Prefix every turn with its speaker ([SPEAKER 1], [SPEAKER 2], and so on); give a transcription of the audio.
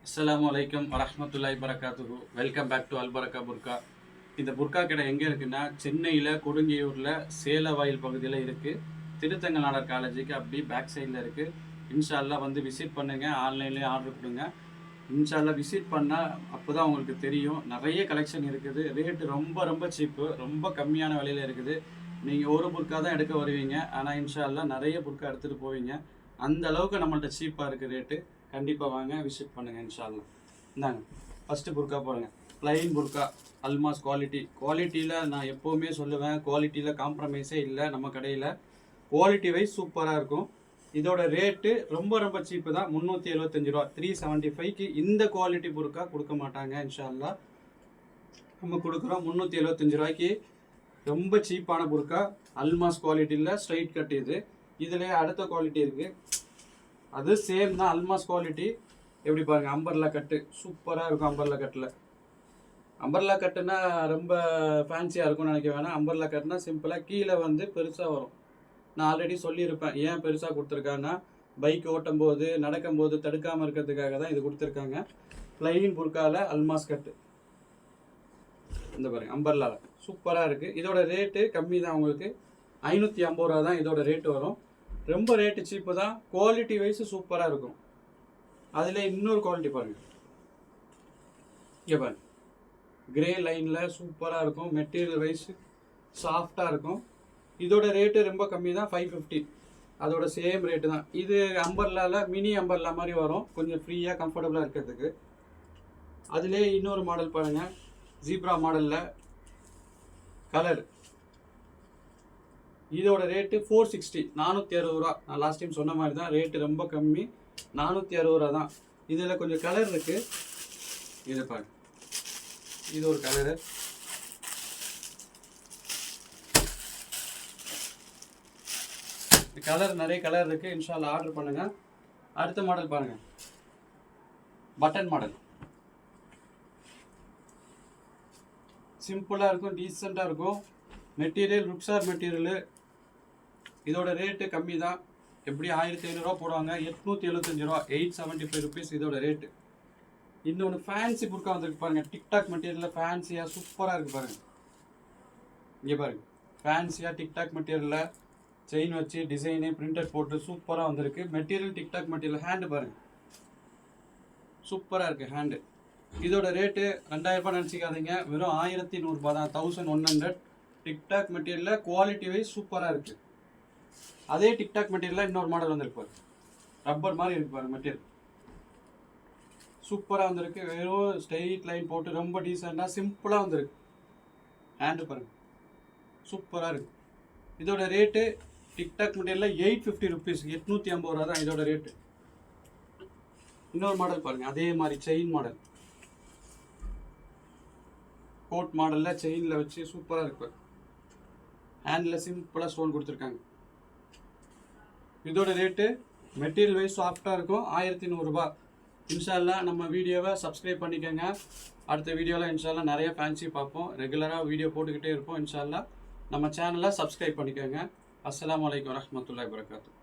[SPEAKER 1] அஸ்ஸலாமு அலைக்கும் வரஹ்மத்துல்லாஹி வரகாத்துஹு. வெல்கம் பேக் டு அல்பரக்கா புர்கா. இந்த புர்கா கடை எங்கே இருக்குன்னா, சென்னையில் கொடுங்கியூரில் சேலவாயில் பகுதியில் இருக்குது. திருத்தங்கநாடர் காலேஜுக்கு அப்படி பேக் சைடில் இருக்குது. இன்ஷா அல்லாஹ் வந்து விசிட் பண்ணுங்கள். ஆன்லைன்லேயே ஆர்டர் கொடுங்க. இன்ஷா அல்லாஹ் விசிட் பண்ணால் அப்போ தான் உங்களுக்கு தெரியும். நிறைய கலெக்ஷன் இருக்குது. ரேட்டு ரொம்ப ரொம்ப சீப்பு, ரொம்ப கம்மியான விலையில் இருக்குது. நீங்கள் ஒரு புர்கா தான் எடுக்க வருவீங்க, ஆனால் இன்ஷா அல்லாஹ் நிறைய புர்கா எடுத்துகிட்டு போவீங்க. அந்த அளவுக்கு நம்மள்ட்ட சீப்பாக இருக்குது ரேட்டு. கண்டிப்பாக வாங்க, விசிட் பண்ணுங்கள் இன்ஷா அல்லாஹ். இந்தாங்க ஃபஸ்ட்டு புர்கா பாருங்கள். ப்ளைன் புர்கா, அல்மாஸ் குவாலிட்டியில் நான் எப்போவுமே சொல்லுவேன், குவாலிட்டியில் காம்ப்ரமைஸே இல்லை நம்ம கடையில். குவாலிட்டி வைஸ் சூப்பராக இருக்கும். இதோட ரேட்டு ரொம்ப ரொம்ப சீப்பு தான், 375 ரூபா. 375க்கு இந்த குவாலிட்டி புர்கா கொடுக்க மாட்டாங்க இன்ஷா அல்லாஹ். நம்ம கொடுக்குறோம் 375 ரூபாய்க்கு. ரொம்ப சீப்பான புர்கா, அல்மாஸ் குவாலிட்டியில் ஸ்ட்ரைட் கட். இதில் அடுத்த குவாலிட்டி இருக்குது, அது சேம் தான், அல்மாஸ் குவாலிட்டி. எப்படி பாருங்கள், அம்பர்லா கட்டு சூப்பராக இருக்கும். அம்பர்லா கட்டில், அம்பர்லா கட்டுனா ரொம்ப ஃபேன்சியாக இருக்கும்னு நினைக்க வேணாம். அம்பர்லா கட்டுனா சிம்பிளாக கீழே வந்து பெருசாக வரும். நான் ஆல்ரெடி சொல்லியிருப்பேன் ஏன் பெருசாக கொடுத்துருக்காங்கன்னா, பைக் ஓட்டும் போது நடக்கும்போது தடுக்காமல் இருக்கிறதுக்காக தான் இது கொடுத்துருக்காங்க. ப்ளைன் புர்காவில் அல்மாஸ் கட்டு இந்த பாருங்க, அம்பர்லாவில் சூப்பராக இருக்குது. இதோட ரேட்டு கம்மி தான், உங்களுக்கு 550 ரூபா தான் இதோட ரேட்டு வரும். ரொம்ப ரேட்டு சீப்பு தான், குவாலிட்டி வைஸ் சூப்பராக இருக்கும். அதில் இன்னொரு குவாலிட்டி பாருங்கள், இங்கே பாருங்கள், கிரே லைனில் சூப்பராக இருக்கும். மெட்டீரியல் வைஸ் சாஃப்டாக இருக்கும். இதோட ரேட்டு ரொம்ப கம்மி தான், 550. அதோட சேம் ரேட்டு தான். இது அம்பர்லாவில் மினி அம்பர்லா மாதிரி வரும், கொஞ்சம் ஃப்ரீயாக கம்ஃபர்டபுளாக இருக்கிறதுக்கு. அதிலே இன்னொரு மாடல் பாருங்கள், ஜீப்ரா மாடலில் கலர். இதோட ரேட்டு 460, 460 ரூபா. நான் லாஸ்ட் டைம் சொன்ன மாதிரி தான், ரேட்டு ரொம்ப கம்மி, 460 ரூபா தான். இதில் கொஞ்சம் கலர் இருக்குது. இது பாருங்க, இது ஒரு கலரு. கலர் நிறைய கலர் இருக்குது. இன்ஷா அல்லாஹ் ஆர்டர் பண்ணுங்கள். அடுத்த மாடல் பாருங்கள், பட்டன் மாடல். சிம்பிளாக இருக்கும், டீசெண்டாக இருக்கும். Material Ruksar material. இதோட ரேட்டு கம்மி தான், எப்படி 1500 ரூபா போடுவாங்க, 875 ரூபா, 875 ருபீஸ் இதோட ரேட்டு. இன்னொன்று ஃபேன்சி புர்கா வந்துருக்கு பாருங்கள், டிக்டாக் மெட்டீரியலில் ஃபேன்சியாக சூப்பராக இருக்குது பாருங்கள். இங்கே பாருங்கள், ஃபேன்சியாக டிக்டாக் மெட்டீரியலில் செயின் வச்சு டிசைனு பிரிண்டட் போட்டு சூப்பராக வந்திருக்கு. Material TikTok material. ஹேண்டு பாருங்கள், சூப்பராக இருக்குது ஹேண்டு. இதோட ரேட்டு 2000 ரூபாய் நினச்சிக்காதீங்க, வெறும் 1100 ரூபா தான், 1100. டிக்டாக் மெட்டீரியலில் குவாலிட்டி வைஸ் சூப்பராக இருக்குது. அதே டிக்டாக் மெட்டீரியலில் இன்னொரு மாடல் வந்துருக்கு, ரப்பர் மாதிரி இருக்கு பாருங்க. மெட்டீரியல் சூப்பராக வந்திருக்கு. வெறும் ஸ்ட்ரெயிட் லைன் போட்டு ரொம்ப டீசெண்டாக சிம்பிளாக வந்திருக்கு. ஹேண்டு பாருங்க, சூப்பராக இருக்குது. இதோட ரேட்டு டிக்டாக் மெட்டீரியலில் 850 ருபீஸ், 850 ரூபா தான் இதோட ரேட்டு. இன்னொரு மாடல் பாருங்கள், அதே மாதிரி செயின் மாடல், கோட் மாடலில் செயினில் வச்சு சூப்பராக இருக்கு. ஹேண்டில் சிம்பிளாக ஸ்டோன் கொடுத்துருக்காங்க. இதோட ரேட்டு மெட்டீரியல் வைஸ் சாஃப்டாக இருக்கும், 1100 ரூபா. இன்ஷா அல்லாஹ் நம்ம வீடியோவை சப்ஸ்கிரைப் பண்ணிக்கோங்க. அடுத்த வீடியோவில் இன்ஷா அல்லாஹ் நிறைய ஃபேன்சி பார்ப்போம். ரெகுலராக வீடியோ போட்டுக்கிட்டே இருப்போம். இன்ஷா அல்லாஹ் நம்ம சேனலை சப்ஸ்கிரைப் பண்ணிக்கோங்க. அஸ்ஸலாமு அலைக்கும் வரஹ்மத்துல்லாஹி வபரகாத்துஹு.